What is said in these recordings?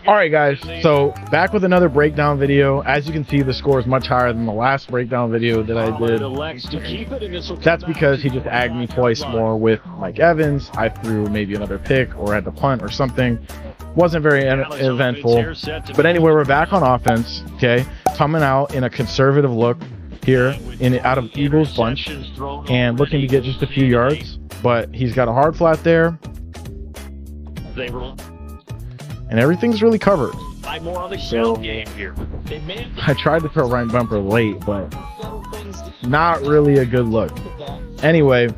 All right, guys, so back with another breakdown video. As you can see, the score is much higher than the last breakdown video that I did. That's because he just agged me twice more with Mike Evans. I threw maybe another pick or had to punt or something. Wasn't very eventful. But anyway, we're back on offense, okay? Coming out in a conservative look here out of Eagles bunch and looking to get just a few yards. But he's got a hard flat there. And everything's really covered. So, I tried to throw right bumper late, but not really a good look. Anyway,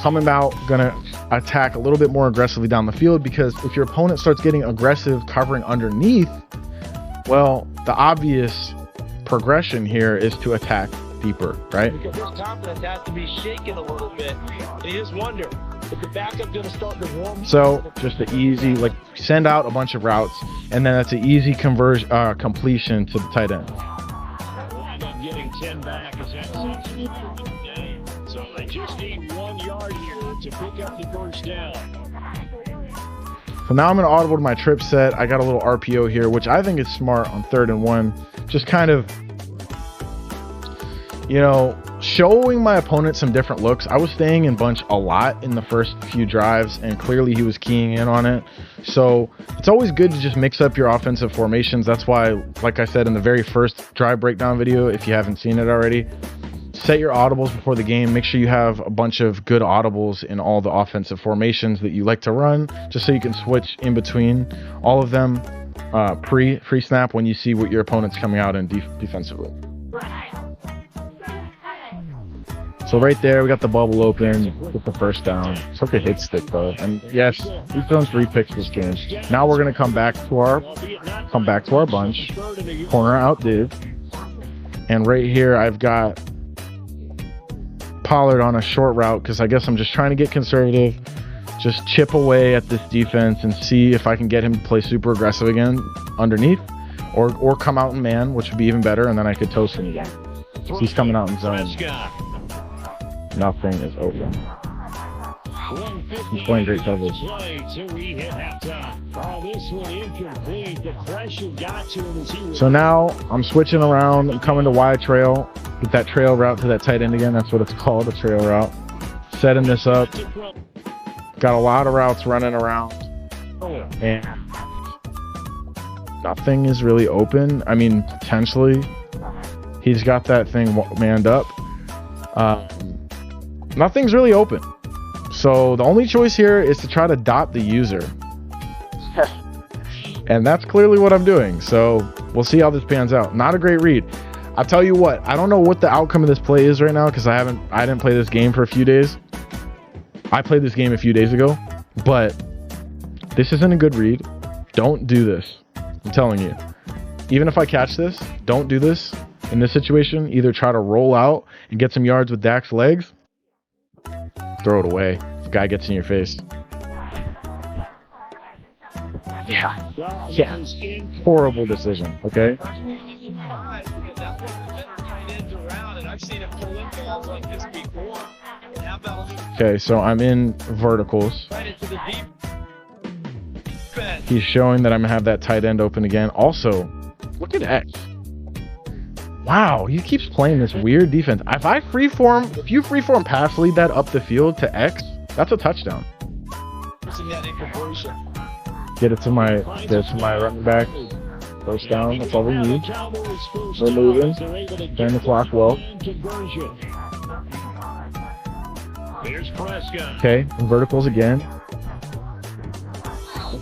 coming out, gonna attack a little bit more aggressively down the field, because if your opponent starts getting aggressive covering underneath, well, the obvious progression here is to attack deeper, right? Because his confidence has to be shaken a little bit, and you just wonder, is the backup going to start to warm? So just an easy, like, send out a bunch of routes, and then that's an easy completion to the tight end. Getting 10 back is that so they just need 1 yard here to pick up the first down. So now I'm going to audible to my trip set. I got a little RPO here, which I think is smart on 3rd and 1. Just kind of, you know, showing my opponent some different looks. I was staying in bunch a lot in the first few drives, and clearly he was keying in on it. So it's always good to just mix up your offensive formations. That's why, like I said in the very first drive breakdown video, if you haven't seen it already, set your audibles before the game. Make sure you have a bunch of good audibles in all the offensive formations that you like to run, just so you can switch in between all of them pre-snap when you see what your opponent's coming out in defensively. So right there, we got the bubble open with the first down. Took a hit stick though, and yes, we've done 3 picks this game. Now we're gonna come back to our bunch, corner out div, and right here I've got Pollard on a short route, because I guess I'm just trying to get conservative, just chip away at this defense and see if I can get him to play super aggressive again underneath, or come out in man, which would be even better, and then I could toast him again. So he's coming out in zone. Nothing is open. He's playing great coverage. So now I'm switching around. I'm coming to Y trail. Get that trail route to that tight end again. That's what it's called, a trail route. Setting this up. Got a lot of routes running around. And nothing is really open. I mean, potentially. He's got that thing manned up. Nothing's really open. So the only choice here is to try to dot the user. And that's clearly what I'm doing. So we'll see how this pans out. Not a great read. I'll tell you what, I don't know what the outcome of this play is right now, because I didn't play this game for a few days. I played this game a few days ago, but this isn't a good read. Don't do this. I'm telling you. Even if I catch this, don't do this in this situation. Either try to roll out and get some yards with Dak's legs, throw it away. The guy gets in your face. Yeah. Horrible decision, okay? Okay, so I'm in verticals. He's showing that I'm gonna have that tight end open again. Also, look at X. Wow, he keeps playing this weird defense. If you freeform pass lead that up the field to X, that's a touchdown. Get it to my running back. First down, that's all we need. We're moving. Turn the clock well. Okay, verticals again.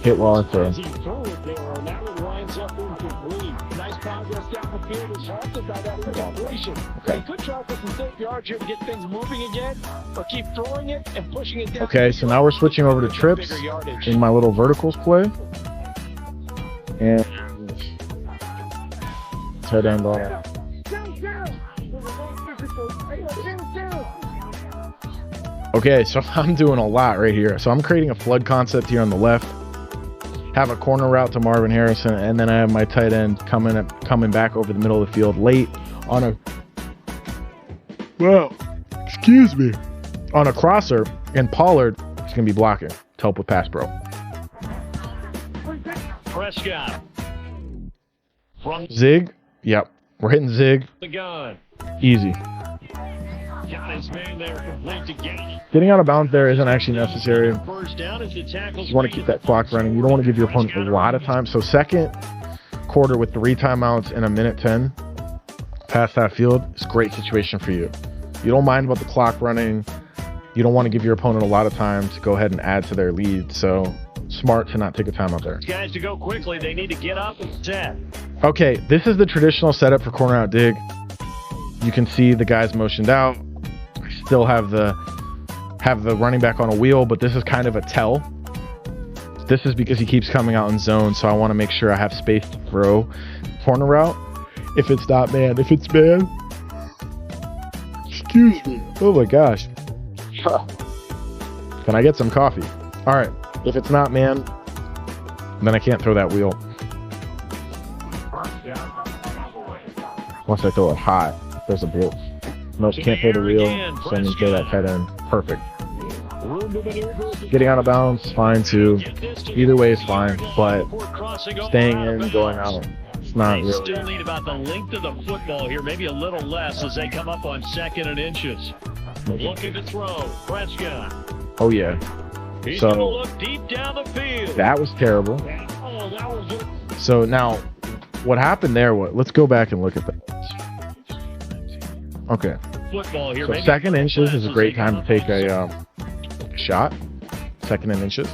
Hit while I throw. Okay, so now we're switching over to trips in my little verticals play. And tight end ball. Okay, so I'm doing a lot right here. So I'm creating a flood concept here on the left. Have a corner route to Marvin Harrison, and then I have my tight end coming back over the middle of the field late on a crosser, and Pollard is going to be blocking to help with pass pro. Prescott. From Zig. Yep. We're hitting zig. the gun. Easy. Got his man there complete to gain. Getting out of bounds there isn't actually necessary. First down as the tackles. You want to keep that clock running. You don't want to give your opponent a lot of time. So second quarter with 3 timeouts in a minute 10 past that field, it's a great situation for you. You don't mind about the clock running. You don't want to give your opponent a lot of time to go ahead and add to their lead. So smart to not take a timeout there. Guys, to go quickly, they need to get up and set. Okay, this is the traditional setup for corner out dig. You can see the guys motioned out. I still have the running back on a wheel, but this is kind of a tell. This is because he keeps coming out in zone, so I want to make sure I have space to throw corner route. If it's not man, if it's man. Excuse me. Oh my gosh. Can I get some coffee? All right. If it's not man, then I can't throw that wheel. Once I throw it high, there's a blow. Most can't throw the wheel, so I need to throw that head in. Perfect. Getting out of bounds, fine too. Either way is fine, but staying in, going out, it's not They really. still need about the length of the football here, maybe a little less as they come up on 2nd and inches. Looking to throw, Prescott. Oh yeah. He's So- going to look deep down the field. That was terrible. Oh, that was it. So now, what happened there? Let's go back and look at that. Okay. Football here, So maybe 2nd inches less is a as great they come time to up take on a shot. 2nd and inches.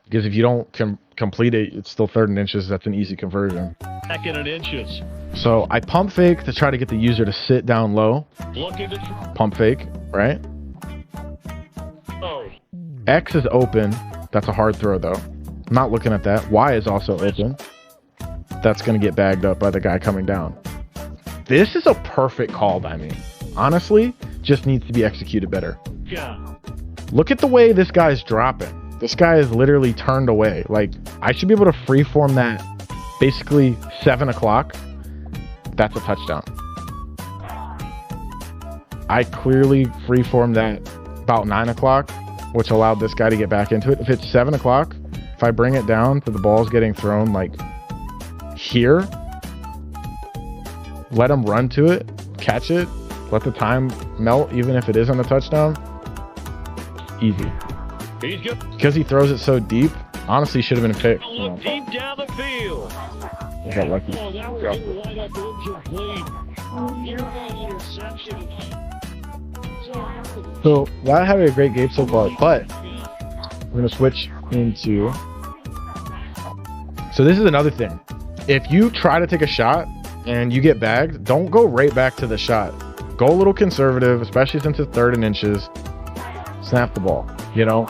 Because if you don't complete it, it's still 3rd and inches. That's an easy conversion. 2nd and inches. So I pump fake to try to get the user to sit down low. Looking to throw. Pump fake, right? Oh, X is open. That's a hard throw though. I'm not looking at that. Y is also open. That's going to get bagged up by the guy coming down. This is a perfect call by me. Honestly, just needs to be executed better. yeah. Look at the way this guy's dropping. This guy is literally turned away. Like, I should be able to freeform that basically 7 o'clock. That's a touchdown. I clearly freeformed that about 9 o'clock, which allowed this guy to get back into it. If it's 7 o'clock, if I bring it down to the ball's getting thrown like here, let him run to it, catch it, let the time melt, even if it isn't a touchdown. Easy. He's good. Because he throws it so deep, honestly should have been a pick. Look deep down the field. I got lucky. Oh, that was right up incomplete. Interception. So that had a great game so far, but we're gonna switch into. So this is another thing. If you try to take a shot and you get bagged, don't go right back to the shot. Go a little conservative, especially since it's 3rd and inches. Snap the ball. You know,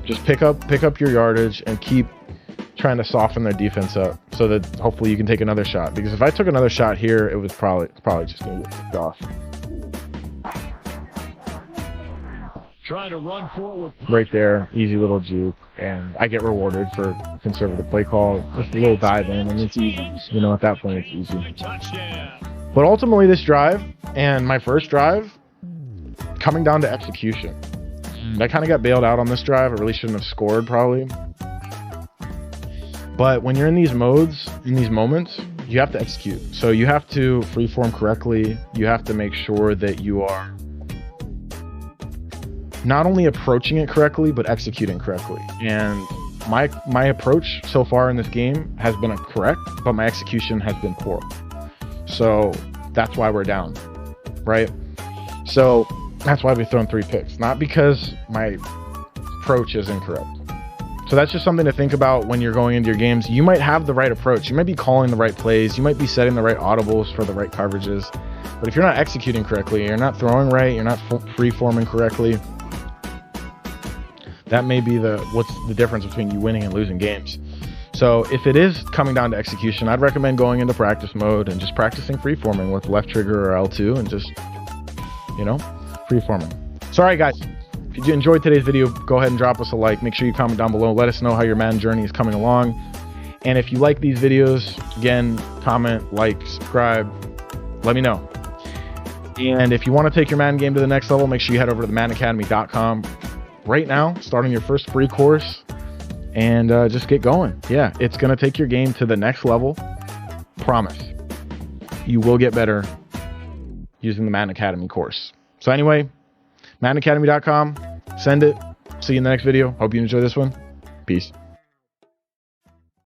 just pick up your yardage and keep trying to soften their defense up so that hopefully you can take another shot. Because if I took another shot here, it was probably just gonna get kicked off. Trying to run forward. Right there, easy little juke, and I get rewarded for conservative play call. Just a little dive in, and it's easy. You know, at that point, it's easy. Touchdown. But ultimately, this drive and my first drive, coming down to execution. I kind of got bailed out on this drive. I really shouldn't have scored, probably. But when you're in these modes, in these moments, you have to execute. So you have to freeform correctly. You have to make sure that you are not only approaching it correctly, but executing correctly. And my approach so far in this game has been correct, but my execution has been poor. So that's why we're down, right? So that's why we've thrown 3 picks, not because my approach is incorrect. So that's just something to think about when you're going into your games. You might have the right approach. You might be calling the right plays. You might be setting the right audibles for the right coverages. But if you're not executing correctly, you're not throwing right, you're not free-forming correctly, that may be what's the difference between you winning and losing games. So if it is coming down to execution, I'd recommend going into practice mode and just practicing free-forming with left trigger or L2 and just, you know, free-forming. So, all right, guys. If you enjoyed today's video, go ahead and drop us a like. Make sure you comment down below. Let us know how your Madden journey is coming along. And if you like these videos, again, comment, like, subscribe. Let me know. And if you want to take your Madden game to the next level, make sure you head over to themaddenacademy.com right now, starting your first free course. and just get going. Yeah, it's going to take your game to the next level. Promise. You will get better using the Madden Academy course. So anyway, MaddenAcademy.com. Send it. See you in the next video. Hope you enjoy this one. Peace.